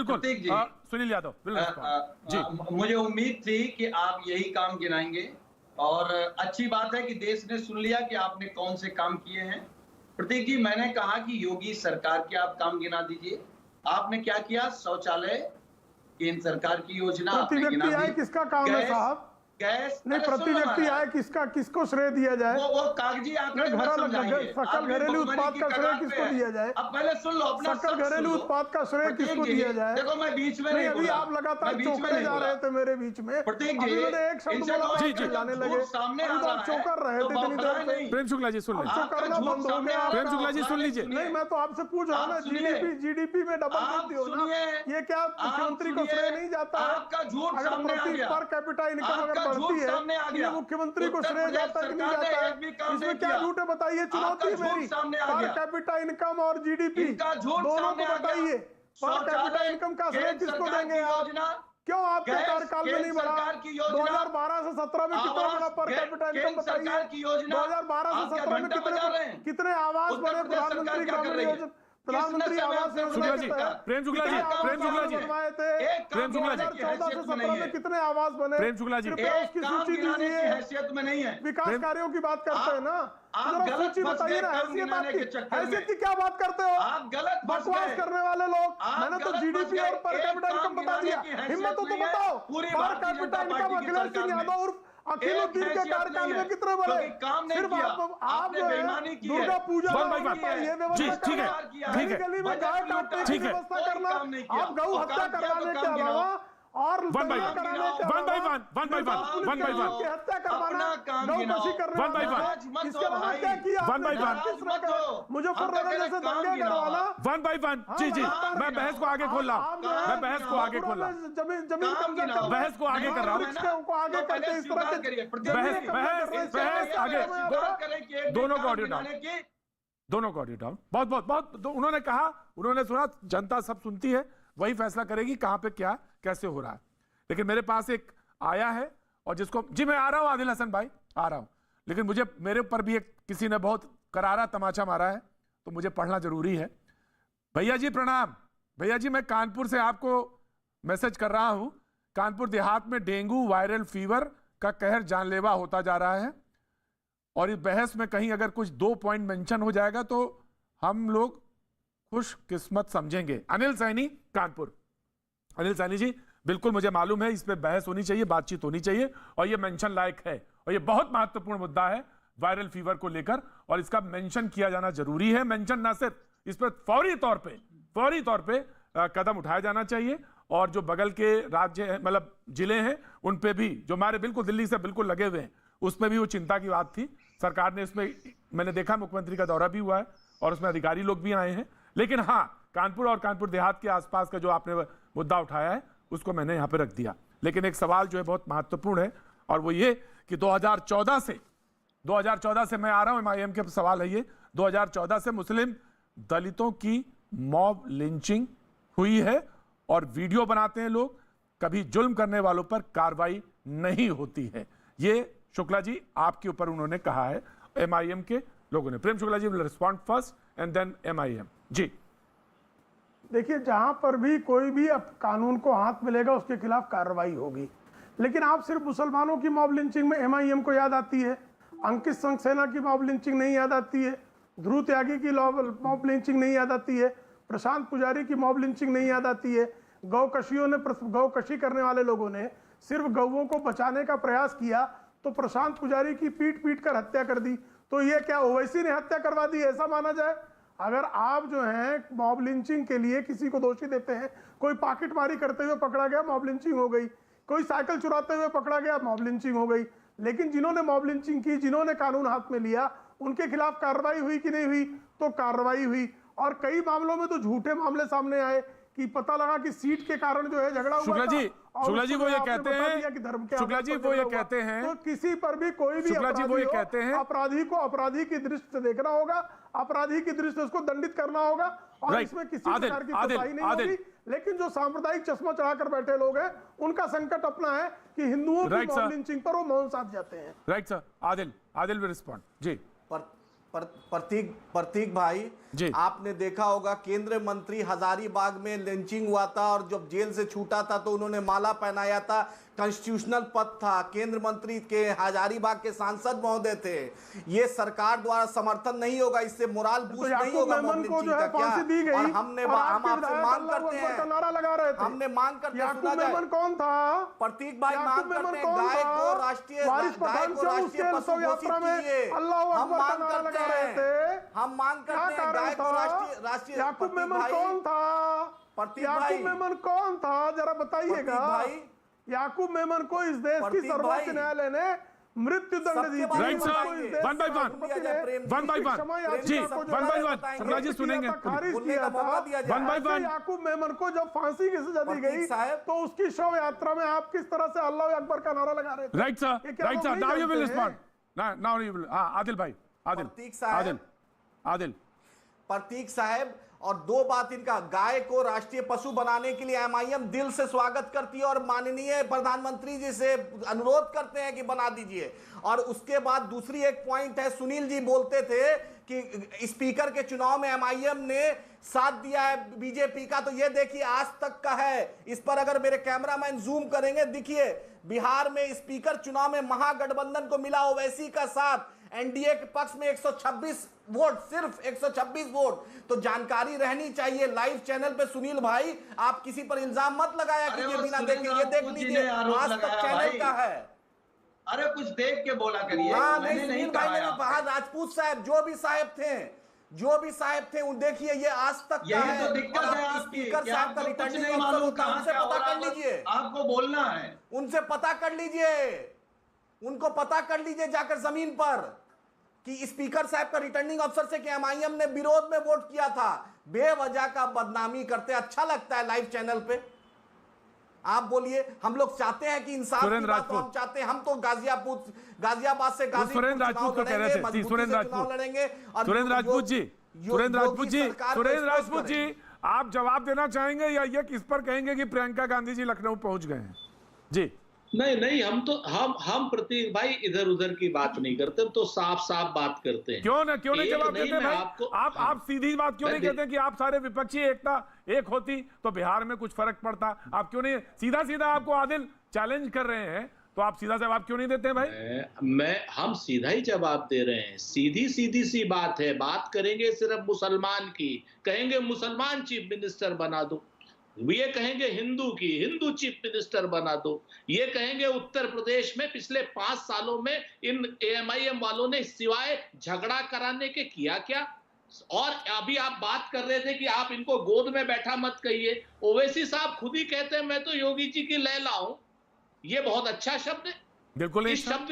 बिल्कुल। प्रतीक जी, सुनील यादव जी। मुझे उम्मीद थी कि आप यही काम गिनाएंगे और अच्छी बात है कि देश ने सुन लिया कि आपने कौन से काम किए हैं। प्रतीक जी, मैंने कहा कि योगी सरकार के आप काम गिना दीजिए। आपने क्या किया? शौचालय केंद्र सरकार की योजना प्रति आपने गिना व्यक्ति आय दी। किसका काम है साहब? गैस नहीं, प्रति व्यक्ति आय किसको श्रेय दिया जाए? वो कागजी आंकड़े मत समझाइए। सकल घरेलू उत्पाद का श्रेय किसको दिया जाए? अब पहले सुन लो अपना। सकल घरेलू उत्पाद का श्रेय किसको दिया जाए? देखो मैं बीच में नहीं, अभी आप लगातार चौंकने जा रहे थे मेरे बीच में। प्रतीक जी, एक शब्द बोला जाने लगे, सामने चौंकर रहे थे इतनी देर से। प्रेम शुक्ला जी सुन लीजिए। चौंकना बंद हो गया। प्रेम शुक्ला जी सुन लीजिए। नहीं, मैं तो आपसे पूछ रहा हूँ ना, जीडीपी में डबल करती हो ना, ये क्या मुख्यमंत्री को श्रेय नहीं जाता है? आपका झूठ अगर सामने आ प्रति गया। पर कैपिटा इनकम अगर बढ़ती है, मुख्यमंत्री को श्रेय जाता है कि नहीं जाता है? इसमें क्या झूठ है बताइए? चुनौती मेरी, पर कैपिटा इनकम और जीडीपी दोनों को बताइए। पर कैपिटा इनकम का श्रेय किसको देंगे आप? क्यों आपके कार्यकाल में नहीं बढ़ा? 2012 से 17 में कितना बड़ा पर कैपिटा इनकम बताइए? 2012 से 17 में कितने आवास बने? प्रधानमंत्री ग्रामीण योजना, प्रधानमंत्री आवास योजना के तहत प्रेम शुक्ला जी, प्रेम शुक्ला जी, बनवाए थे। प्रेम शुक्ला जी, 2014 से 17 में कितने आवास बने? प्रेम शुक्ला जी, कृपया उसकी सूची दीजिए। हैसियत में नहीं है। विकास कार्यों की बात करते हैं ना, जरा सूची बताइए ना। हैसियत की क्या बात करते हो? आप गलत बकवास करने वाले लोग। मैंने तो जीडीपी और पर कैपिटा इनकम बता दिया। हिम्मत हो तो बताओ, per capita income Akhilesh Singh Yadav और अखिलुद्दीन के कार्यकाल में कितने बने? सिर्फ आप जो है दुर्गा पूजा ये व्यवस्था गली में गाय काटने की व्यवस्था करना, आप गौ हत्या करवाने के अलावा और वन बाई वन हत्या करवाना, गौ कशी करने, इसके अलावा क्या किया? मुजफ्फरनगर जैसे दंगे करवाना। One by one. जी जी, मैं बहस को आगे खोल रहा हूँ, मैं बहस को आगे खोल रहा हूँ, जमीन कब्जा कर, बहस को आगे कर रहा हूँ, को आगे करते इस तरह के बहस आगे। दोनों को ऑडियो डाउन, दोनों को ऑडियो डाउन। बहुत बहुत बहुत उन्होंने कहा, उन्होंने सुना, जनता सब सुनती है, वही फैसला करेगी कहां पे क्या कैसे हो रहा है। लेकिन मेरे पास एक आया है और जिसको, जी मैं आ रहा हूं आदिल हसन भाई, आ रहा हूं, लेकिन मुझे मेरे ऊपर भी एक किसी ने बहुत करारा तमाचा मारा है तो मुझे पढ़ना जरूरी है। भैया जी प्रणाम। भैया जी मैं कानपुर से आपको मैसेज कर रहा हूं। कानपुर देहात में डेंगू वायरल फीवर का कहर जानलेवा होता जा रहा है और इस बहस में कहीं अगर कुछ 2 पॉइंट मेंशन हो जाएगा तो हम लोग खुशकिस्मत समझेंगे। अनिल सैनी कानपुर। अनिल सैनी जी, बिल्कुल मुझे मालूम है इस पे बहस होनी चाहिए, बातचीत होनी चाहिए और ये मेंशन लायक है और ये बहुत महत्वपूर्ण मुद्दा है वायरल फीवर को लेकर और इसका मेंशन किया जाना जरूरी है। मेंशन ना सिर्फ, इस पर फौरी तौर पे कदम उठाया जाना चाहिए और जो बगल के राज्य मतलब जिले हैं उन पे भी, जो हमारे बिल्कुल दिल्ली से बिल्कुल लगे हुए हैं, उसमें भी वो चिंता की बात थी। सरकार ने इसमें, मैंने देखा मुख्यमंत्री का दौरा भी हुआ है और उसमें अधिकारी लोग भी आए हैं। लेकिन हाँ, कानपुर और कानपुर देहात के आसपास का जो आपने मुद्दा उठाया है उसको मैंने यहां पे रख दिया। लेकिन एक सवाल जो है बहुत महत्वपूर्ण है और वो ये कि 2014 से मैं आ रहा हूं, MIM के सवाल है ये, 2014 से मुस्लिम दलितों की मॉब लिंचिंग हुई है और वीडियो बनाते हैं लोग, कभी जुल्म करने वालों पर कार्रवाई नहीं होती है। ये शुक्ला जी आपके ऊपर उन्होंने कहा है, MIM के लोगों ने। Prem Shukla ji will respond first and then MIM ji. देखिए, जहां पर भी कोई भी अब कानून को हाथ मिलेगा उसके खिलाफ कार्रवाई होगी। लेकिन आप सिर्फ मुसलमानों की मॉब लिंचिंग में MIM को याद आती है, अंकित सक्सेना की मॉब लिंचिंग नहीं याद आती है, ध्रुव त्यागी की मॉब लिंचिंग नहीं याद आती है, प्रशांत पुजारी की मॉब लिंचिंग नहीं याद आती है। गौकशी करने वाले लोगों ने सिर्फ गौओं को बचाने का प्रयास किया तो प्रशांत पुजारी की पीट कर हत्या कर दी। तो ये क्या ओवैसी ने हत्या करवा दी, ऐसा माना जाए? अगर आप जो है मॉब लिंचिंग के लिए किसी को दोषी देते हैं, कोई पॉकेटमारी करते हुए पकड़ा गया, मॉब लिंचिंग हो गई, कोई साइकिल चुराते हुए पकड़ा गया, मॉब लिंचिंग हो गई। लेकिन जिन्होंने मॉब लिंचिंग की, जिन्होंने कानून हाथ में लिया, उनके खिलाफ कार्रवाई हुई कि नहीं हुई? तो कार्रवाई हुई। और कई मामलों में तो झूठे मामले सामने आए कि पता लगा कि सीट के कारण जो है झगड़ा हुआ। शुक्ला जी वो ये कहते हैं, शुक्ला जी वो ये कहते हैं, तो किसी पर भी कोई भी शुक्ला जी वो ये कहते हैं, अपराधी को अपराधी की दृष्टि से देखना होगा, अपराधी की दृष्टि से उसको दंडित करना होगा और इसमें किसी प्रकार की कोताही नहीं होगी। लेकिन जो सांप्रदायिक चश्मा चढ़ाकर बैठे लोग हैं, उनका संकट अपना है कि हिंदुओं की मॉब लिंचिंग पर वो मौन साध जाते हैं। Right sir. Adil will respond जी। प्रतीक भाई जी। आपने देखा होगा केंद्रीय मंत्री हजारीबाग में लिंचिंग हुआ था और जब जेल से छूटा था तो उन्होंने माला पहनाया था, कॉन्स्टिट्यूशनल पद था, केंद्र मंत्री के हजारीबाग के सांसद महोदय थे। ये सरकार द्वारा समर्थन नहीं होगा, इससे मोरल बूस्ट नहीं होगा। को जो है फांसी दी गई और हम आपसे मांग करते हैं, नारा लगा रहे थे, हमने मांग करते हैं, याकूब मेमन कौन था? प्रतीक भाई मांग करते हैं गाय को राष्ट्रीय पशु घोषित कीजिए। हम मांग करते हैं, हम मांग करते हैं गाय को राष्ट्रीय। याकूब मेमन कौन था? याकूब मेमन कौन था जरा बताइएगा भाई। याकूब मेमन को इस देश की सर्वोच्च न्यायालय ने मृत्यु दंड दी थी। Right sir, one by one जी, one by one Shukla ji सुनेंगे। खारिज किया था one by one. Yakub Memon को जब फांसी की सजा दी गई तो उसकी शव यात्रा में आप किस तरह से अल्लाह अकबर का नारा लगा रहे थे? Right sir, now you will respond. Now you will. Adil भाई, आदिल प्रतीक साहब, और दो बात इनका, गाय को राष्ट्रीय पशु बनाने के लिए एमआईएम दिल से स्वागत करती है और माननीय प्रधानमंत्री जी से अनुरोध करते हैं कि बना दीजिए। और उसके बाद दूसरी एक पॉइंट है, सुनील जी बोलते थे कि स्पीकर के चुनाव में एमआईएम ने साथ दिया है बीजेपी का, तो ये देखिए आज तक का है। इस पर अगर मेरे कैमरामैन जूम करेंगे, देखिए बिहार में स्पीकर चुनाव में महागठबंधन को मिला ओवैसी का साथ, एनडीए के पक्ष में 126 वोट, सिर्फ 126 वोट। तो जानकारी रहनी चाहिए। लाइव चैनल पे सुनील भाई आप किसी पर इल्जाम मत लगाया कीजिए बिना देखे, ये देख लीजिए आज तक चैनल का है। अरे कुछ देख के बोला करिए। मैंने नहीं कहा। राजपूत साहब जो भी साहब थे उन देखिए ये आज तक का यही है। तो दिक्कत है आपकी, स्पीकर साहब का रिटर्निंग अफसर होता है, उनसे पता कर लीजिए, आपको बोलना है, उनसे पता कर लीजिए, उनको पता कर लीजिए जाकर जमीन पर कि स्पीकर साहब का रिटर्निंग अफसर से कि एमआईएम ने विरोध में वोट किया था। बेवजह का बदनामी करते, अच्छा लगता है लाइव चैनल पे। आप बोलिए, हम लोग चाहते हैं कि इंसाफ की बात हम चाहते हैं। हम तो गाजियाबाद से सुरेंद्र राजपूत को कह रहे थे, सुरेंद्र राजपूत जी आप जवाब देना चाहेंगे या ये किस पर कहेंगे कि प्रियंका गांधी जी लखनऊ पहुंच गए हैं? जी नहीं, हम प्रतीक भाई इधर उधर की बात नहीं करते, तो साफ साफ बात करते हैं। क्यों नहीं जवाब देते भाई? आप सीधी बात क्यों नहीं कहते कि आप सारे विपक्षी एकता एक होती तो बिहार में कुछ फर्क पड़ता? आप क्यों नहीं सीधा आपको आदिल चैलेंज कर रहे हैं, तो आप सीधा जवाब क्यों नहीं देते भाई? हम सीधा ही जवाब दे रहे हैं। सीधी सी बात है। बात करेंगे सिर्फ मुसलमान की, कहेंगे मुसलमान चीफ मिनिस्टर बना दो, ये कहेंगे हिंदू चीफ मिनिस्टर बना दो, ये कहेंगे उत्तर प्रदेश में पिछले 5 सालों में इन एएमआईएम वालों ने सिवाय झगड़ा कराने के किया क्या? और अभी आप बात कर रहे थे कि आप इनको गोद में बैठा मत कहिए। ओवैसी साहब खुद ही कहते हैं मैं तो योगी जी की लैला हूं। ये बहुत अच्छा शब्द है। बिल्कुल इस शब्द